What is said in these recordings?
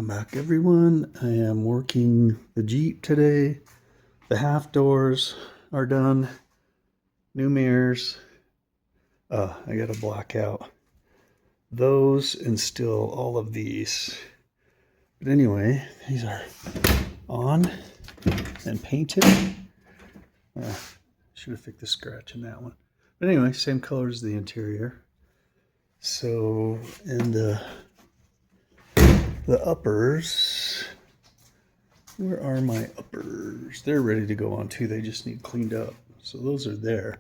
Welcome back, everyone. I am working the Jeep today. The half doors are done. New mirrors. I got to block out those and still all of these. But anyway, these are on and painted. Should have fixed the scratch in that one. But anyway, same color as the interior. So, and the uppers, where are my uppers? They're ready to go on too. They just need cleaned up. So those are there.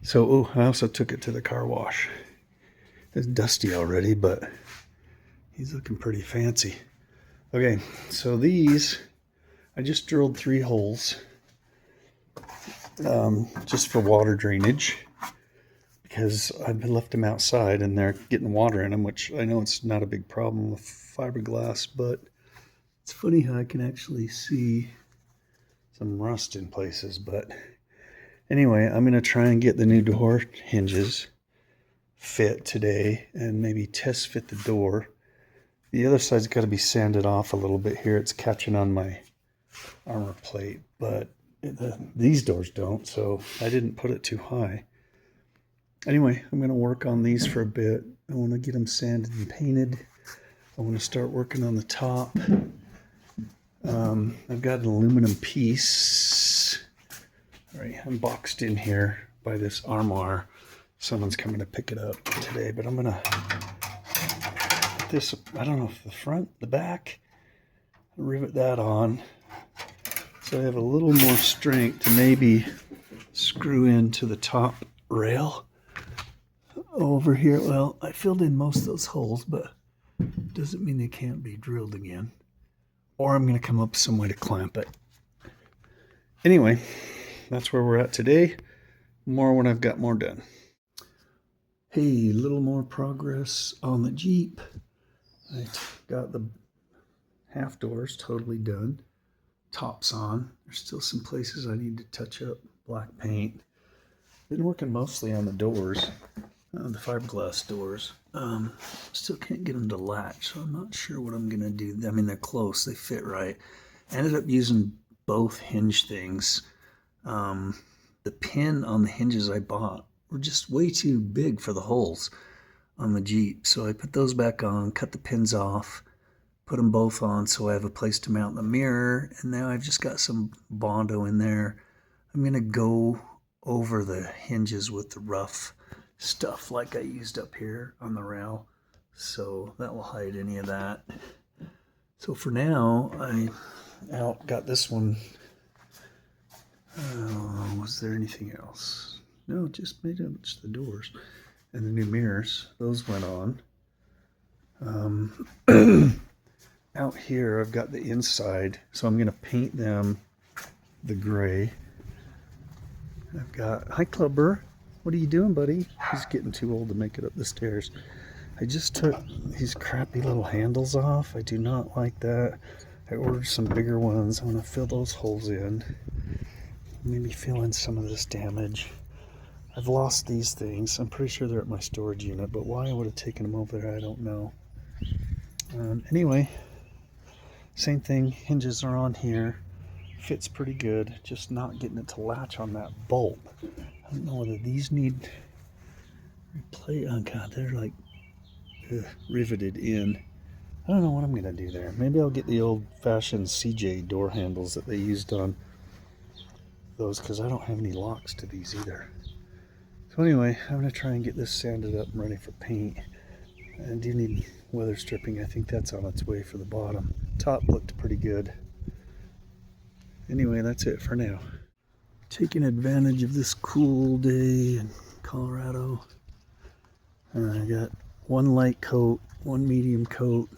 So, I also took it to the car wash. It's dusty already, but he's looking pretty fancy. Okay, so these, I just drilled 3 holes just for water drainage, because I've left them outside and they're getting water in them, which I know it's not a big problem with fiberglass, but it's funny how I can actually see some rust in places. But anyway, I'm going to try and get the new door hinges fit today and maybe test fit the door. The other side's got to be sanded off a little bit here. It's catching on my armor plate, but these doors don't, so I didn't put it too high. Anyway, I'm going to work on these for a bit. I want to get them sanded and painted. I want to start working on the top. I've got an aluminum piece. All right, I'm boxed in here by this armoire. Someone's coming to pick it up today, but I'm going to put this, I don't know if the front, the back, rivet that on. So I have a little more strength to maybe screw into the top rail over here. Well, I filled in most of those holes, but doesn't mean they can't be drilled again. Or I'm going to come up with some way to clamp it. Anyway, that's where we're at today. More when I've got more done. Hey, a little more progress on the Jeep. I got the half doors totally done. Tops on. There's still some places I need to touch up. Black paint. Been working mostly on the doors. The fiberglass doors. Still can't get them to latch, so I'm not sure what I'm gonna do. I mean, they're close, they fit right. I ended up using both hinge things. The pin on the hinges I bought were just way too big for the holes on the Jeep, so I put those back on, cut the pins off, put them both on so I have a place to mount the mirror, and now I've just got some Bondo in there. I'm gonna go over the hinges with the rough stuff like I used up here on the rail, so that will hide any of that. So for now, I got this one. Was there anything else? No, just made up the doors and the new mirrors. Those went on. Out here I've got the inside, so I'm going to paint them the gray. I've got, hi Clubber, what are you doing, buddy? He's getting too old to make it up the stairs. I just took these crappy little handles off. I do not like that. I ordered some bigger ones. I'm going to fill those holes in. Maybe fill in some of this damage. I've lost these things. I'm pretty sure they're at my storage unit, but why I would have taken them over there, I don't know. Anyway, same thing. Hinges are on here. Fits pretty good. Just not getting it to latch on that bolt. I don't know whether these need replay. Oh god, they're like riveted in. I don't know what I'm going to do there. Maybe I'll get the old-fashioned CJ door handles that they used on those, because I don't have any locks to these either. So anyway, I'm going to try and get this sanded up and ready for paint. I do need weather stripping. I think that's on its way for the bottom. Top looked pretty good. Anyway, that's it for now. Taking advantage of this cool day in Colorado. I got one light coat, one medium coat,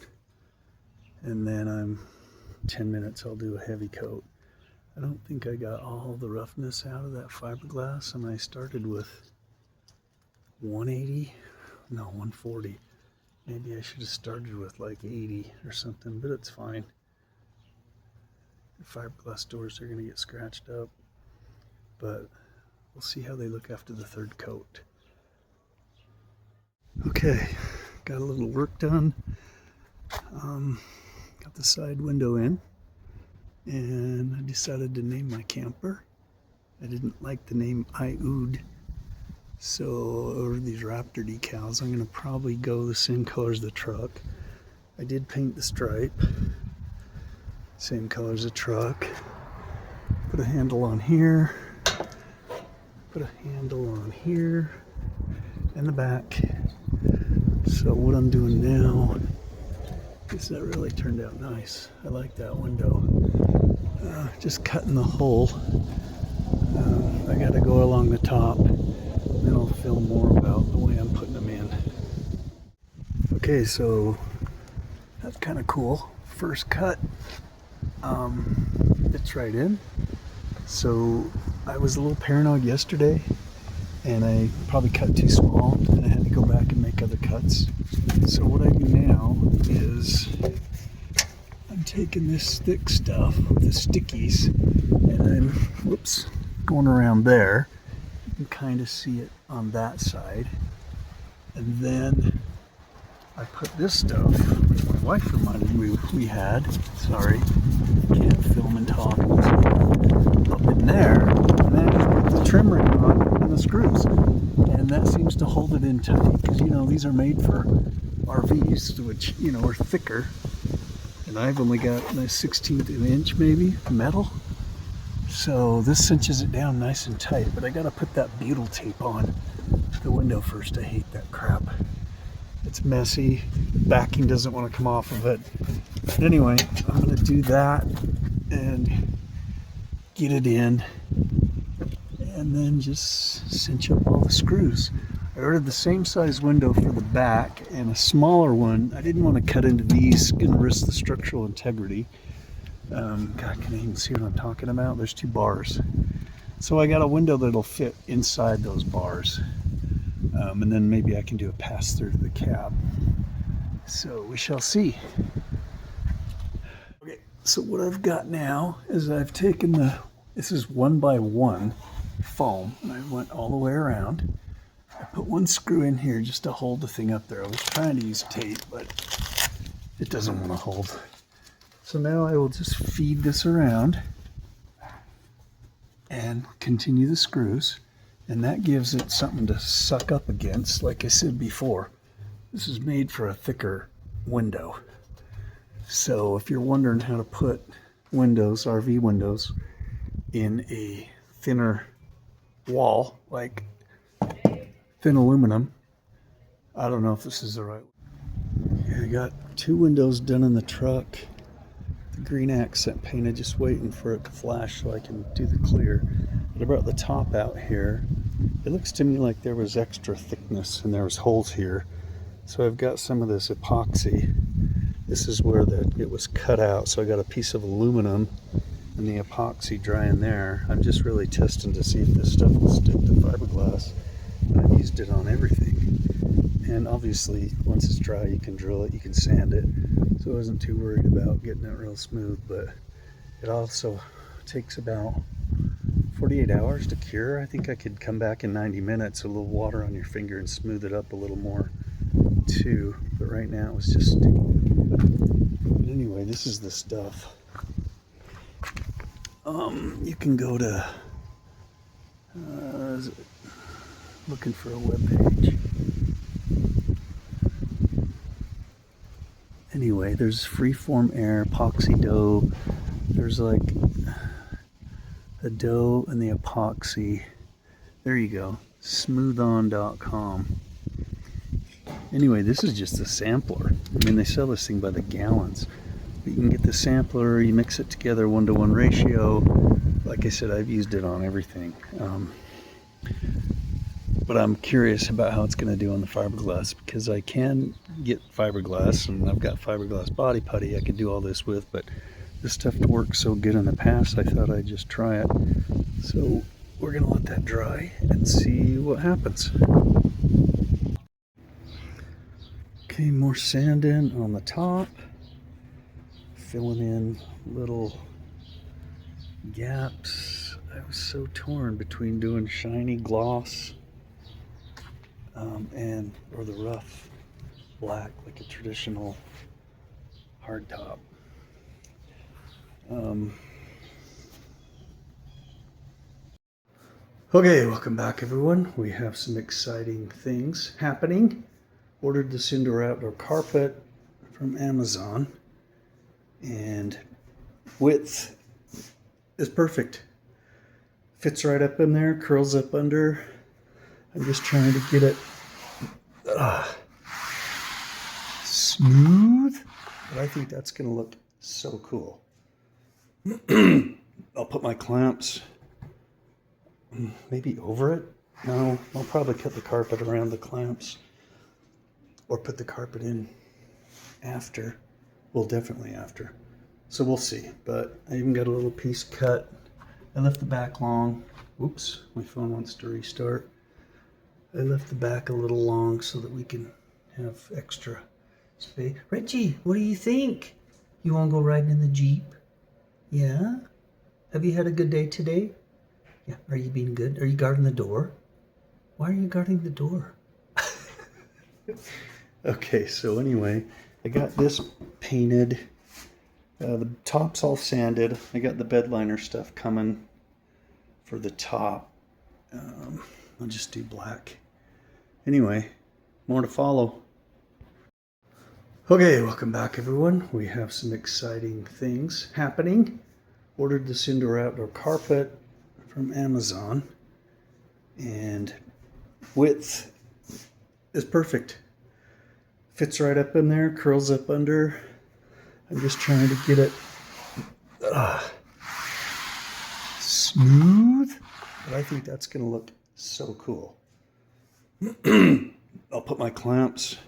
and then 10 minutes I'll do a heavy coat. I don't think I got all the roughness out of that fiberglass, and I started with 180, no 140. Maybe I should have started with like 80 or something, but it's fine. The fiberglass doors are going to get scratched up, but we'll see how they look after the third coat. Okay, got a little work done. Got the side window in, and I decided to name my camper. I didn't like the name I-Ood, so over these Raptor decals, I'm going to probably go the same color as the truck. I did paint the stripe, same color as the truck. Put a handle on here, put a handle on here, and the back. So what I'm doing now is that really turned out nice. I like that window. Just cutting the hole. I got to go along the top, then I'll film more about the way I'm putting them in. Okay, so that's kind of cool. First cut, fits right in. So I was a little paranoid yesterday, and I probably cut too small, and I had to go back and make other cuts. So what I do now is I'm taking this thick stuff with the stickies, and I'm, whoops, going around there. You can kind of see it on that side. And then I put this stuff, which my wife reminded me we had. Sorry, can't film and talk. Up in there, and then I just put the trim ring on and the screws. And that seems to hold it in tight, because you know, these are made for RVs, which, you know, are thicker. And I've only got a 1/16 of an inch maybe metal. So this cinches it down nice and tight, but I gotta put that butyl tape on the window first. I hate that crap. It's messy. Backing doesn't want to come off of it. But anyway, I'm gonna do that and get it in, and then just cinch up all the screws. I ordered the same size window for the back and a smaller one. I didn't want to cut into these and risk the structural integrity. God, can I even see what I'm talking about? There's 2 bars. So I got a window that'll fit inside those bars. And then maybe I can do a pass-through to the cab. So we shall see. Okay, so what I've got now is I've taken this is 1x1 foam, and I went all the way around. I put one screw in here just to hold the thing up there. I was trying to use tape, but it doesn't want to hold. So now I will just feed this around and continue the screws, and that gives it something to suck up against. Like I said before, this is made for a thicker window. So if you're wondering how to put windows, RV windows, in a thinner wall, like thin aluminum, I don't know if this is the right one. Okay, I got 2 windows done in the truck. The green accent painted, just waiting for it to flash so I can do the clear. But I brought the top out here. It looks to me like there was extra thickness and there was holes here. So I've got some of this epoxy. This is where it was cut out. So I got a piece of aluminum and the epoxy drying there. I'm just really testing to see if this stuff will stick to fiberglass. I've used it on everything. And obviously, once it's dry, you can drill it, you can sand it. So I wasn't too worried about getting it real smooth, but it also takes about 48 hours to cure. I think I could come back in 90 minutes, a little water on your finger and smooth it up a little more too. But right now it was just sticky. But anyway, this is the stuff. You can go to, looking for a web page. Anyway, there's freeform air, epoxy dough. There's like the dough and the epoxy. There you go, smoothon.com. Anyway, this is just a sampler. I mean, they sell this thing by the gallons. But you can get the sampler, you mix it together, 1-to-1 ratio. Like I said, I've used it on everything. But I'm curious about how it's going to do on the fiberglass, because I can get fiberglass, and I've got fiberglass body putty I could do all this with, but this stuff worked so good in the past, I thought I'd just try it. So we're going to let that dry and see what happens. Okay, more sand in on the top, filling in little gaps. I was so torn between doing shiny gloss or the rough black, like a traditional hardtop. Okay, welcome back everyone. We have some exciting things happening. Ordered this indoor outdoor carpet from Amazon, and width is perfect. Fits right up in there, curls up under. I'm just trying to get it smooth, but I think that's going to look so cool. I'll put my clamps maybe over it. No, I'll probably cut the carpet around the clamps or put the carpet in after. Well, definitely after. So we'll see. But I even got a little piece cut. I left the back long. Oops, my phone wants to restart. I left the back a little long so that we can have extra space. Reggie, what do you think? You want to go riding in the Jeep? Yeah? Have you had a good day today? Yeah. Are you being good? Are you guarding the door? Why are you guarding the door? Okay, so anyway, I got this painted. The top's all sanded. I got the bed liner stuff coming for the top. I'll just do black. Anyway, more to follow. Okay, welcome back everyone. We have some exciting things happening. Ordered this indoor outdoor carpet from Amazon, and width is perfect. Fits right up in there, curls up under. I'm just trying to get it smooth, but I think that's going to look so cool. I'll put my clamps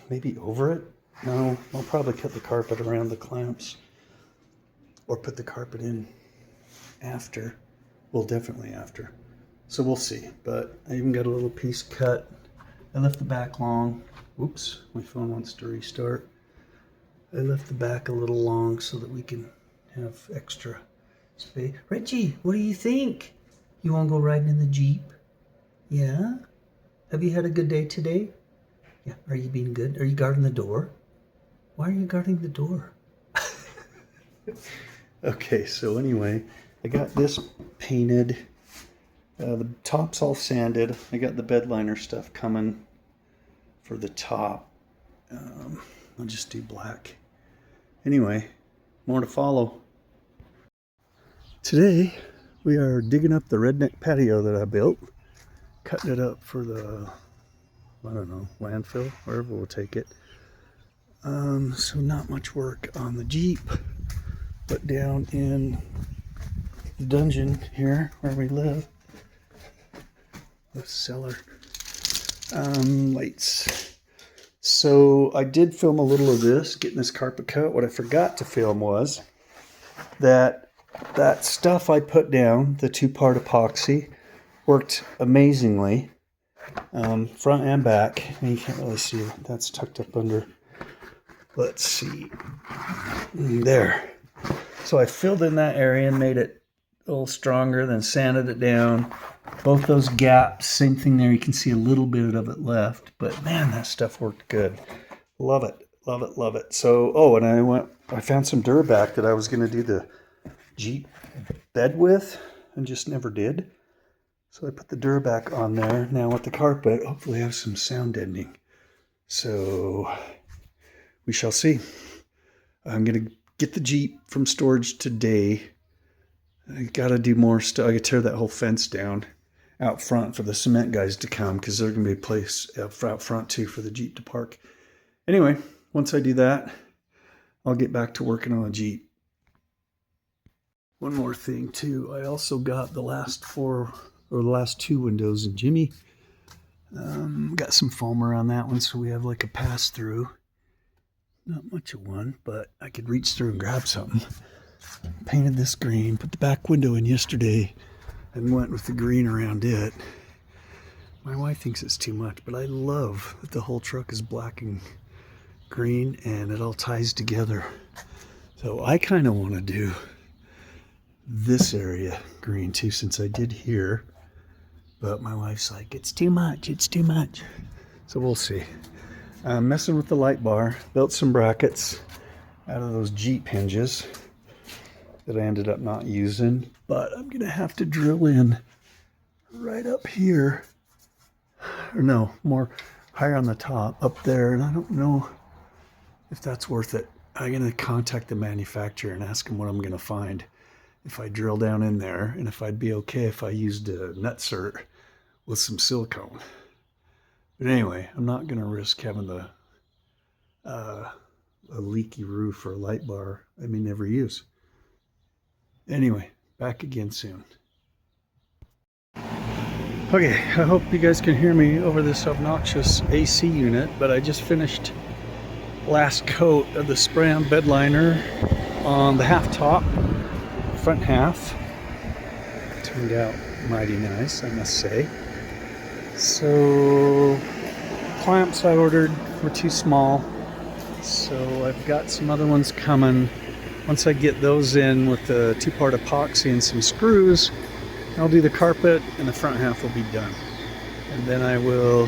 maybe over it. No, I'll probably cut the carpet around the clamps or put the carpet in after. Well, definitely after. So we'll see. But I even got a little piece cut. I left the back long. Oops, my phone wants to restart. I left the back a little long so that we can have extra space. Reggie, what do you think? You want to go riding in the Jeep? Yeah? Have you had a good day today? Yeah. Are you being good? Are you guarding the door? Why are you guarding the door? Okay, so anyway, I got this painted. The top's all sanded. I got the bed liner stuff coming for the top. I'll just do black. Anyway, more to follow. Today, we are digging up the redneck patio that I built, cutting it up for the, I don't know, landfill, wherever we'll take it. So not much work on the Jeep, but down in the dungeon here where we live, the cellar, lights. So I did film a little of this, getting this carpet cut. What I forgot to film was that stuff I put down, the 2-part epoxy, worked amazingly, front and back. And you can't really see it. That's tucked up under. Let's see. There. So I filled in that area and made it a little stronger, then sanded it down. Both those gaps, same thing there. You can see a little bit of it left, but man, that stuff worked good. Love it, love it, love it. So, and I found some Durback that I was going to do the Jeep bed with and just never did. So I put the Durback on there. Now with the carpet, hopefully I have some sound deadening. So we shall see. I'm going to get the Jeep from storage today. I got to do more stuff. I got to tear that whole fence down out front for the cement guys to come, because there's going to be a place out front too for the Jeep to park. Anyway, once I do that, I'll get back to working on the Jeep. One more thing too, I also got the last 2 windows in Jimmy. Got some foam around that one, so we have like a pass through. Not much of one, but I could reach through and grab something. Painted this green, put the back window in yesterday, and went with the green around it. My wife thinks it's too much, but I love that the whole truck is black and green and it all ties together. So I kind of want to do this area green too, since I did here, but my wife's like, it's too much, it's too much. So we'll see. I'm messing with the light bar, built some brackets. out of those Jeep hinges that I ended up not using. But I'm going to have to drill in right up here. Or no, more higher on the top, up there. And I don't know if that's worth it. I'm going to contact the manufacturer and ask him what I'm going to find if I drill down in there, and if I'd be okay if I used a nutsert with some silicone. But anyway, I'm not going to risk having a leaky roof or a light bar I may never use. Anyway, back again soon. Okay, I hope you guys can hear me over this obnoxious AC unit, but I just finished last coat of the spray-on bed liner on the half top, front half. Turned out mighty nice, I must say. So clamps I ordered were too small, so I've got some other ones coming. Once I get those in with the 2-part epoxy and some screws, I'll do the carpet and the front half will be done. And then I will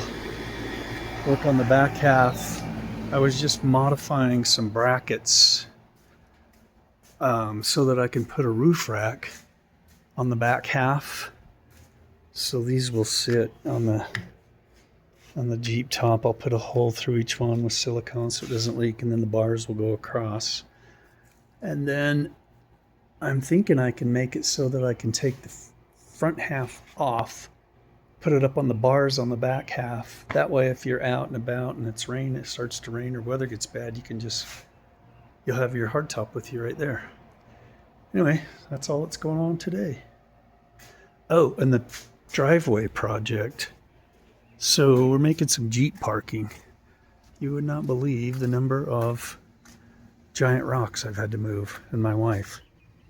work on the back half. I was just modifying some brackets so that I can put a roof rack on the back half. So these will sit on the Jeep top. I'll put a hole through each one with silicone so it doesn't leak, and then the bars will go across. And then I'm thinking I can make it so that I can take the front half off, put it up on the bars on the back half. That way, if you're out and about and it starts to rain or weather gets bad, you'll have your hardtop with you right there. Anyway, that's all that's going on today. Oh, and the driveway project. So we're making some Jeep parking. You would not believe the number of giant rocks I've had to move, and my wife.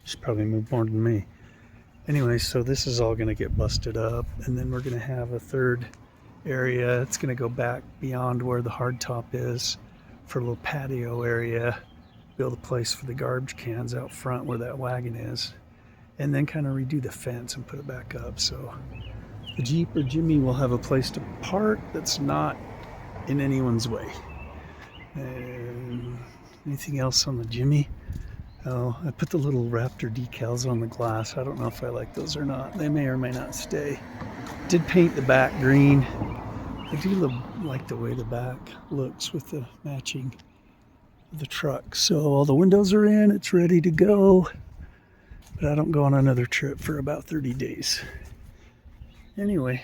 She's probably moved more than me. Anyway, so this is all going to get busted up, and then we're going to have a third area. It's going to go back beyond where the hardtop is for a little patio area. Build a place for the garbage cans out front where that wagon is, and then kind of redo the fence and put it back up. So the Jeep or Jimmy will have a place to park that's not in anyone's way. And anything else on the Jimmy? Oh, I put the little Raptor decals on the glass. I don't know if I like those or not. They may or may not stay. Did paint the back green. I do like the way the back looks with the matching of the truck. So all the windows are in. It's ready to go. But I don't go on another trip for about 30 days. Anyway,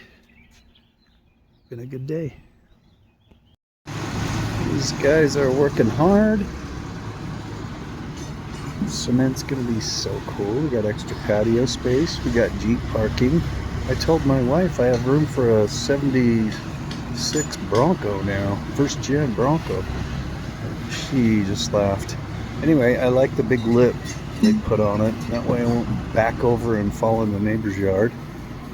been a good day. These guys are working hard. Cement's gonna be so cool. We got extra patio space. We got Jeep parking. I told my wife I have room for a 76 Bronco now. First gen Bronco. She just laughed. Anyway, I like the big lip they put on it. That way I won't back over and fall in the neighbor's yard.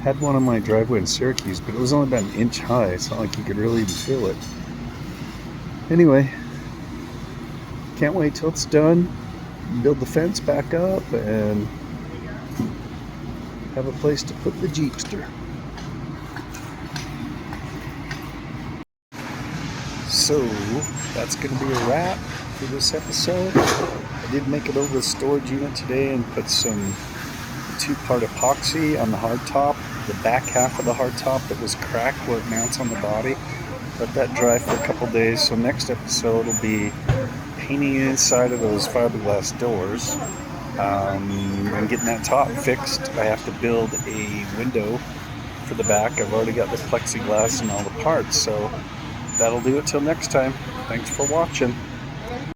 Had one on my driveway in Syracuse, but it was only about an inch high. It's not like you could really even feel it. Anyway, can't wait till it's done. Build the fence back up and have a place to put the Jeepster. So that's going to be a wrap for this episode. I did make it over the storage unit today and put some 2-part epoxy on the hardtop, the back half of the hardtop that was cracked where it mounts on the body. Let that dry for a couple days. So next episode will be painting inside of those fiberglass doors and getting that top fixed. I have to build a window for the back. I've already got the plexiglass and all the parts, so that'll do it till next time. Thanks for watching.